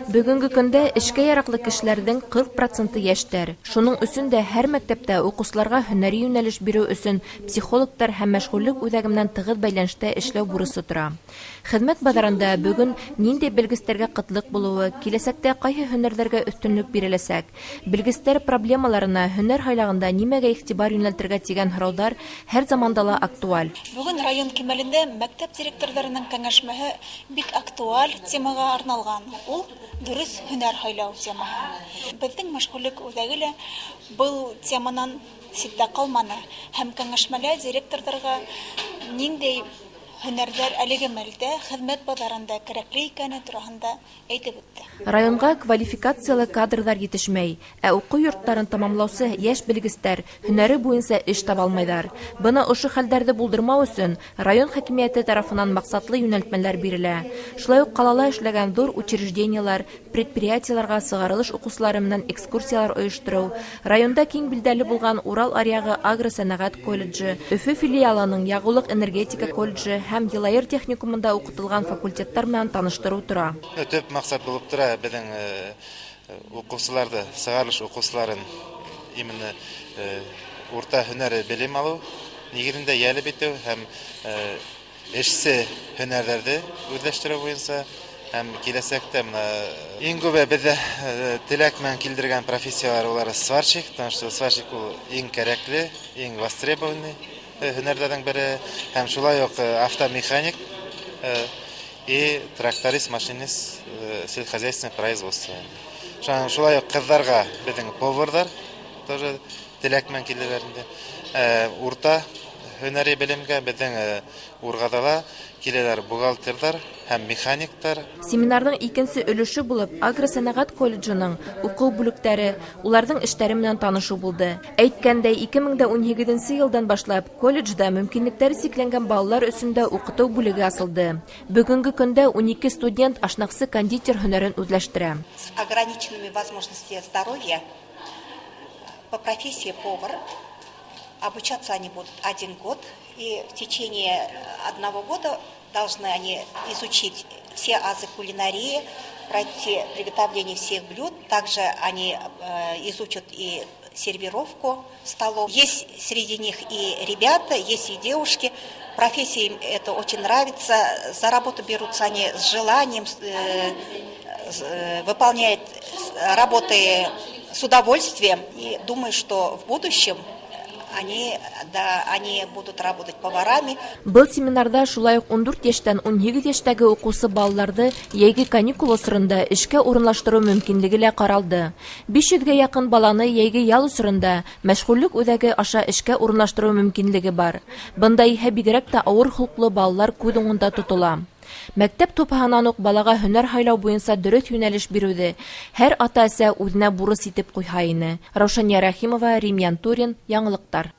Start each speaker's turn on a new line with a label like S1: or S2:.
S1: Бүгенге көндә эшкә яраклы кешеләрнең 40% яшьтәр. Шуның өчен дә һәр мәктәптә укучыларга һөнәри юнәлеш бирү өчен психологтар һәм мәшгульлек үзәге белән тыгыз бәйләнештә эшләү бурысы тора. Хезмәт базарында бүген нинди белгечләргә кытлык булуы, киләсәктә кайсы һөнәрләргә өстенлек биреләсәк, белгечләр проблемаларына һөнәр хайлагында нимәгә игътибар юнәлтергә дигән һораудар һәр заманда ла актуаль.
S2: Бүген район кимәлендә мәктәп директорларының кәңәшмәһе бик актуаль темага арналган. Ул дөрес һөнәр хайлау темаһы. Безнең мәшгульлек үзәге лә был теманан ситтә калманы һәм кәңәшмәләр директорларга нинди һөнәрләр әлеге мәлдә хезмәт базарында кирәкле икәне турында әйтеп үтте.
S1: Районга квалификациялы кадрлар җитешмәй, ә уку йортларын тамамлаучы яшь белгечләр һөнәре буенча эш таба алмыйлар. Буны ошо хәлләрне булдырмау өчен район хакимияте тарафыннан максатлы юнәлтмәләр бирелә. Шулай ук калала эшләгән зур учреждениялар, предприятиеларга сыгарылыш укучылары белән экскурсиялар оештыру, районда киң билдәле булган Урал аръягы агросәнәгать колледжы, Өфе филиалының Ягулык энергетика колледжы һәм Елайыр техникумында укытылган факультетлар белән таныштыру тора.
S3: Төп максат булып тора безнең укучыларны, сыгарылыш укучыларын именно урта һөнәри белем алу, нигезендә ялеп итү һәм эшсе һөнәрләрне үзләштерү буенча һәм киләсәктә иң күбе бездә теләк белән килдергән профессиялар улар сварщик, потому что сварщик ул иң кирәкле, иң востребованный һөнәрләрнең бере, һәм шулай ук автомеханик и тракторист, машинист сельскохозяйственного производства. Шулай ук кызларга безнең поварлар тоже теләк белән килделәр. Урта һөнәри белемгә безнең Ургадала киләләр бухгалтерлар һәм механиктар.
S1: Семинарның икенче өлеше булып агросәнәгать колледжының уку бүлектәре, уларның эшләре белән танышу булды. Әйткәндәй, 2018 елдан башлап колледжда мөмкинлекләре сикләнгән балалар өчен дә укыту бүлеге ачылды. Бүгенге көндә 12 студент ашнаксы кондитер һөнәрен үзләштерә.
S4: С ограниченными возможностями здоровья по профессии повар обучаться они будут 1 год, и в течение 1 года должны они изучить все азы кулинарии, пройти приготовление всех блюд. Также они изучат и сервировку столов. Есть среди них и ребята, есть и девушки. Профессия им это очень нравится. За работу берутся они с желанием, выполняют работы с удовольствием. И думаю, что в будущем они будут работать поварами.
S1: Был семинарда шулай ук 14 яшьтән 18 яшьтәге укучы балаларны яйги каникул осырында эшкә урынлаштыру мөмкинлеге лә каралды. 500гә якын баланы яйги ял осырында мәшгульлек үзәге аша эшкә урынлаштыру мөмкинлеге бар. Бында иһә бигрәк тә авыр хокуклы балалар күз уңында тотыла. Мәктәп тупһаһынан ук балага һөнәр хайлау буенча дөрес юнәлеш бирүде һәр ата-әсә үзенә бурыс итеп куйһа ине. Раушания Рахимова, Рим Янтурин, Яңалыктар.